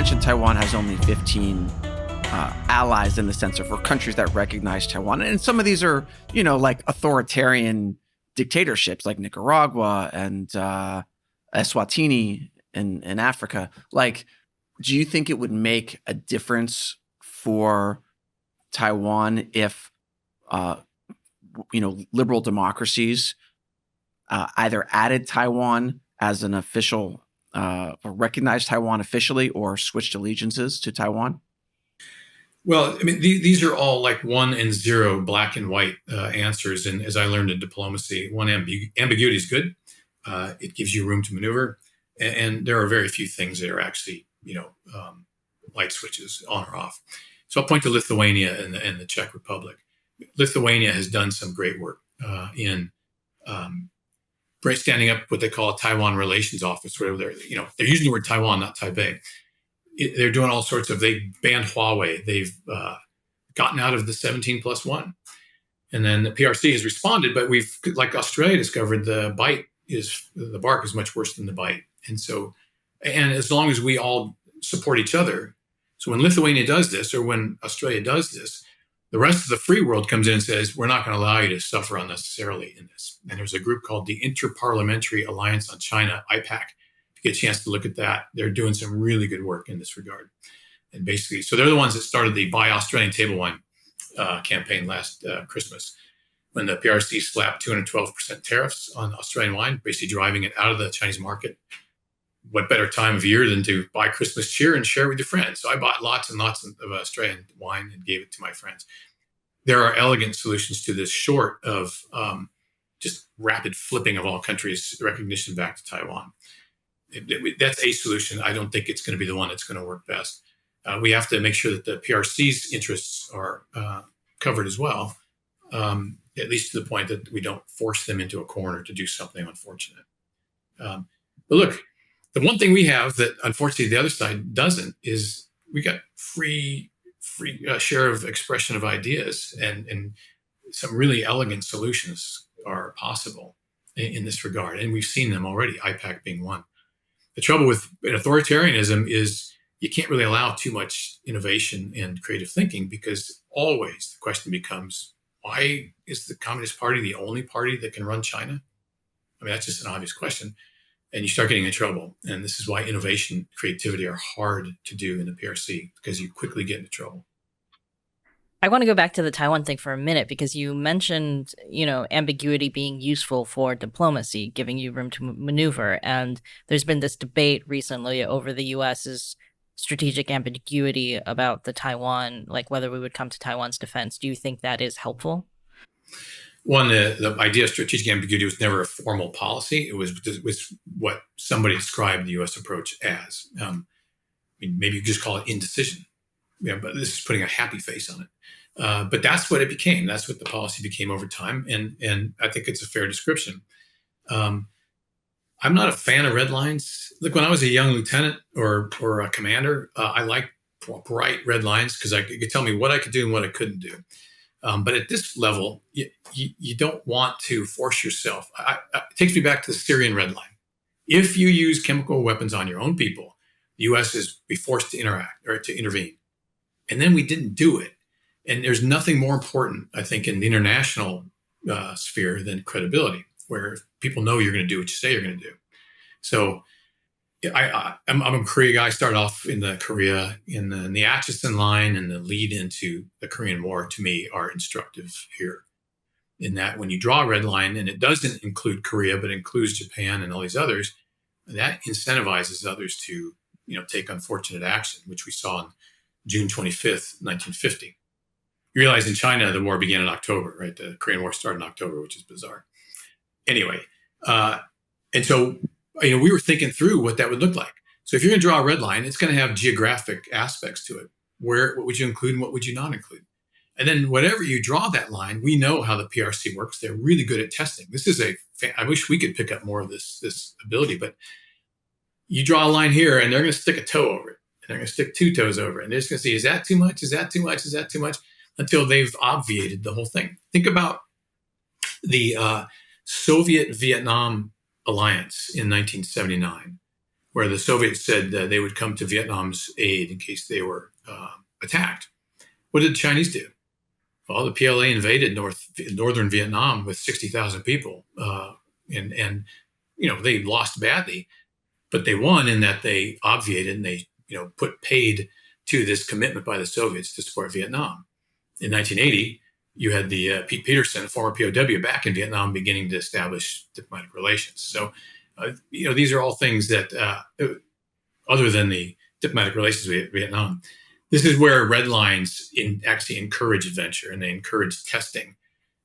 mentioned Taiwan has only 15 allies in the sense of, or countries that recognize Taiwan. And some of these are, like authoritarian dictatorships like Nicaragua and Eswatini in Africa. Like, do you think it would make a difference for Taiwan if, liberal democracies either added Taiwan as an official, or recognized Taiwan officially, or switched allegiances to Taiwan? Well, I mean, these are all like 1 and 0, black and white answers. And as I learned in diplomacy, ambiguity is good. It gives you room to maneuver. And there are very few things that are actually, light switches on or off. So I'll point to Lithuania and the Czech Republic. Lithuania has done some great work in standing up what they call a Taiwan Relations Office, where they're using the word Taiwan, not Taipei. They're doing all sorts of, they banned Huawei. They've gotten out of the 17+1. And then the PRC has responded, but we've, like Australia discovered, the bark is much worse than the bite. And as long as we all support each other, so when Lithuania does this, or when Australia does this, the rest of the free world comes in and says, we're not going to allow you to suffer unnecessarily in this. And there's a group called the Interparliamentary Alliance on China, IPAC. If you get a chance to look at that, they're doing some really good work in this regard. And basically, so they're the ones that started the Buy Australian Table Wine campaign last Christmas, when the PRC slapped 212% tariffs on Australian wine, basically driving it out of the Chinese market. What better time of year than to buy Christmas cheer and share with your friends? So I bought lots and lots of Australian wine and gave it to my friends. There are elegant solutions to this, short of just rapid flipping of all countries' recognition back to Taiwan. That's a solution. I don't think it's going to be the one that's going to work best. We have to make sure that the PRC's interests are covered as well, at least to the point that we don't force them into a corner to do something unfortunate. But look, the one thing we have that unfortunately the other side doesn't is we got free share of expression of ideas, and some really elegant solutions are possible in this regard. And we've seen them already, IPAC being one. The trouble with authoritarianism is you can't really allow too much innovation and creative thinking, because always the question becomes, why is the Communist Party the only party that can run China? I mean, that's just an obvious question. And you start getting in trouble. And this is why innovation, creativity are hard to do in the PRC, because you quickly get into trouble. I want to go back to the Taiwan thing for a minute, because you mentioned, ambiguity being useful for diplomacy, giving you room to maneuver. And there's been this debate recently over the US's strategic ambiguity about the Taiwan, like whether we would come to Taiwan's defense. Do you think that is helpful? One, the idea of strategic ambiguity was never a formal policy. It was what somebody described the U.S. approach as. Maybe you just call it indecision. But this is putting a happy face on it. But that's what it became. That's what the policy became over time. And I think it's a fair description. I'm not a fan of red lines. Look, when I was a young lieutenant or a commander, I liked bright red lines, because it could tell me what I could do and what I couldn't do. But at this level, you don't want to force yourself. It takes me back to the Syrian red line. If you use chemical weapons on your own people, the U.S. is be forced to interact or to intervene. And then we didn't do it. And there's nothing more important, I think, in the international sphere than credibility, where people know you're going to do what you say you're going to do. So I'm a Korea guy. I started off in the Korea, in the Atchison line, and the lead into the Korean War, to me, are instructive here. In that when you draw a red line, and it doesn't include Korea, but includes Japan and all these others, that incentivizes others to, take unfortunate action, which we saw on June 25th, 1950. You realize in China, the war began in October, right? The Korean War started in October, which is bizarre. Anyway, and so, we were thinking through what that would look like. So if you're going to draw a red line, it's going to have geographic aspects to it. What would you include and what would you not include? And then whatever you draw that line, we know how the PRC works. They're really good at testing. This is I wish we could pick up more of this ability, but you draw a line here and they're going to stick a toe over it. And they're going to stick 2 toes over it. And they're just going to see, is that too much? Is that too much? Is that too much? Until they've obviated the whole thing. Think about the Soviet-Vietnam alliance in 1979, where the Soviets said they would come to Vietnam's aid in case they were attacked. What did the Chinese do? Well, the PLA invaded northern Vietnam with 60,000 people, and they lost badly, but they won in that they obviated and they paid to this commitment by the Soviets to support Vietnam. In 1980, you had the Pete Peterson, a former POW, back in Vietnam, beginning to establish diplomatic relations. So, these are all things that, other than the diplomatic relations with Vietnam, this is where red lines actually encourage adventure and they encourage testing.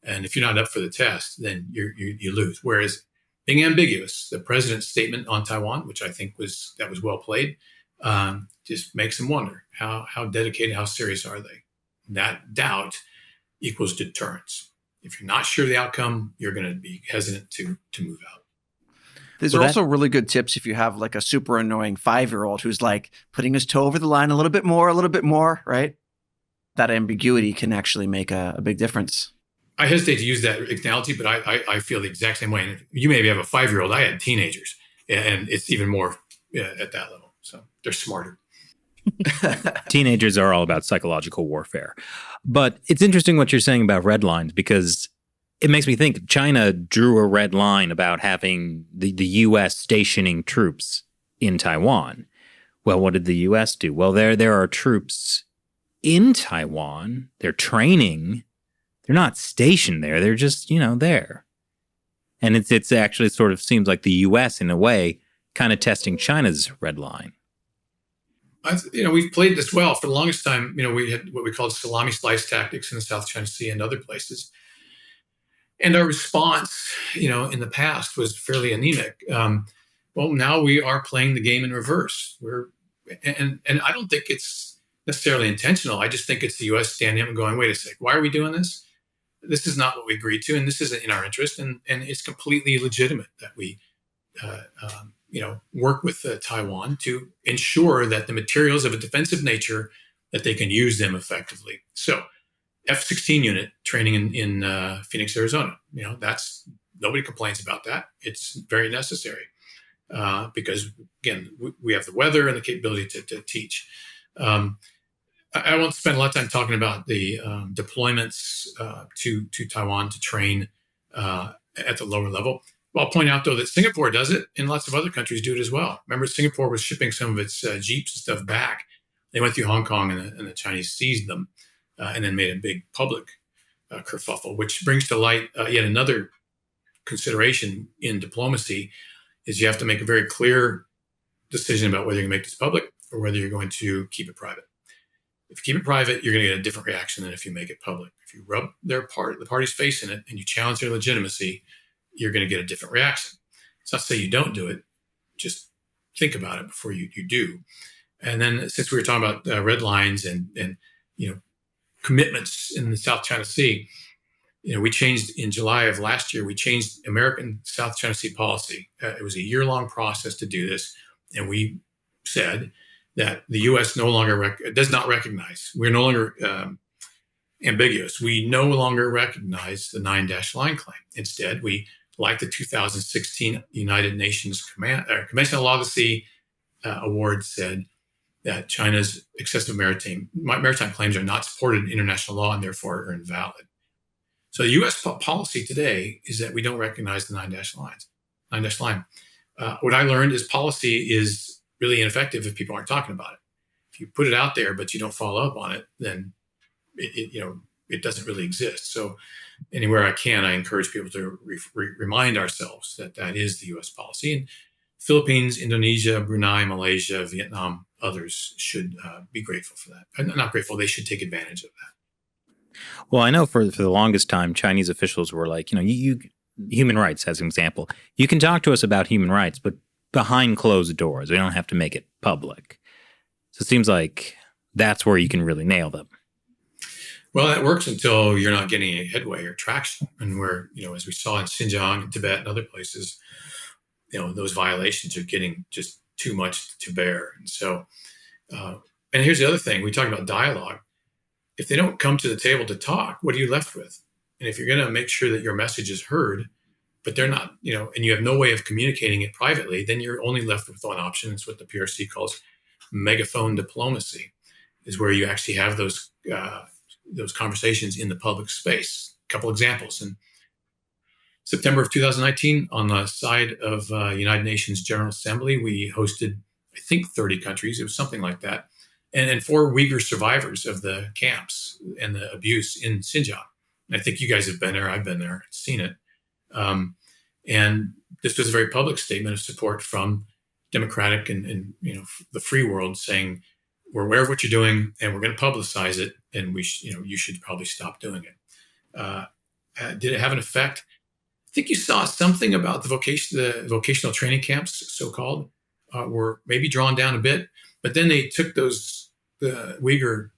And if you're not up for the test, then you lose. Whereas being ambiguous, the president's statement on Taiwan, which I think was well played, just makes them wonder how dedicated, how serious are they? That doubt equals deterrence. If you're not sure of the outcome, you're going to be hesitant to move out. These are also really good tips if you have like a super annoying 5-year-old who's like putting his toe over the line a little bit more, right? That ambiguity can actually make a big difference. I hesitate to use that analogy, but I feel the exact same way. And you maybe have a 5-year-old. I had teenagers, and it's even more at that level. So they're smarter. Teenagers are all about psychological warfare. But it's interesting what you're saying about red lines, because it makes me think China drew a red line about having the U.S. stationing troops in Taiwan. Well, what did the U.S. do? Well, there are troops in Taiwan. They're training. They're not stationed there. They're just, there. And it's actually sort of seems like the U.S. in a way kind of testing China's red line. We've played this well for the longest time. We had what we called salami slice tactics in the South China Sea and other places. And our response, in the past was fairly anemic. Well, now we are playing the game in reverse. And I don't think it's necessarily intentional. I just think it's the U.S. standing up and going, wait a sec, why are we doing this? This is not what we agreed to, and this isn't in our interest. And it's completely legitimate that we, work with Taiwan to ensure that the materials of a defensive nature, that they can use them effectively. So F-16 unit training in Phoenix, Arizona. That's nobody complains about that. It's very necessary because, again, we have the weather and the capability to teach. I won't spend a lot of time talking about the deployments to Taiwan to train at the lower level. Well, I'll point out, though, that Singapore does it and lots of other countries do it as well. Remember, Singapore was shipping some of its Jeeps and stuff back. They went through Hong Kong and the Chinese seized them. And then made a big public kerfuffle, which brings to light yet another consideration in diplomacy is you have to make a very clear decision about whether you're going to make this public or whether you're going to keep it private. If you keep it private, you're going to get a different reaction than if you make it public. If you rub the party's face in it and you challenge their legitimacy, you're going to get a different reaction. It's not to say you don't do it. Just think about it before you do. And then since we were talking about red lines and commitments in the South China Sea, we changed in July of last year, we changed American South China Sea policy. It was a year-long process to do this. And we said that the U.S. no longer does not recognize, we're no longer ambiguous. We no longer recognize the 9-dash line claim. Instead, we, like the 2016 United Nations Convention on Law of the Sea award said, that China's excessive maritime claims are not supported in international law and therefore are invalid. So the U.S. policy today is that we don't recognize the 9-dash line. What I learned is policy is really ineffective if people aren't talking about it. If you put it out there but you don't follow up on it, then it doesn't really exist. So anywhere I can, I encourage people to remind ourselves that is the U.S. policy. And Philippines, Indonesia, Brunei, Malaysia, Vietnam, others should be grateful for that. And not grateful, they should take advantage of that. Well, I know for the longest time, Chinese officials were like, you human rights as an example. You can talk to us about human rights, but behind closed doors. We don't have to make it public. So it seems like that's where you can really nail them. Well, that works until you're not getting any headway or traction. And where, as we saw in Xinjiang and Tibet and other places, those violations are getting just too much to bear. And so, and here's the other thing. We talk about dialogue. If they don't come to the table to talk, what are you left with? And if you're going to make sure that your message is heard, but they're not, and you have no way of communicating it privately, then you're only left with one option. It's what the PRC calls megaphone diplomacy, is where you actually have those conversations in the public space. A couple examples. In September of 2019, on the side of United Nations General Assembly, we hosted, I think, 30 countries. It was something like that. And 4 Uyghur survivors of the camps and the abuse in Xinjiang. And I think you guys have been there. I've been there, seen it. And this was a very public statement of support from democratic and the free world, saying, we're aware of what you're doing and we're going to publicize it, and you should probably stop doing it. Did it have an effect? I think you saw something about the vocational training camps, so-called, were maybe drawn down a bit, but then they took the Uyghur,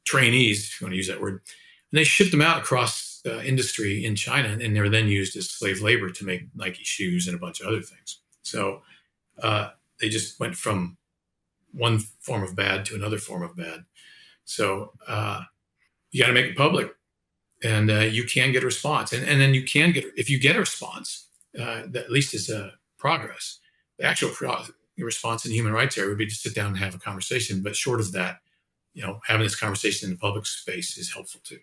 trainees, if you want to use that word, and they shipped them out across industry in China, and they were then used as slave labor to make Nike shoes and a bunch of other things. So they just went from one form of bad to another form of bad. So you got to make it public, and you can get a response. And then you can if you get a response, that at least is a progress. The actual response in the human rights area would be to sit down and have a conversation. But short of that, having this conversation in the public space is helpful too.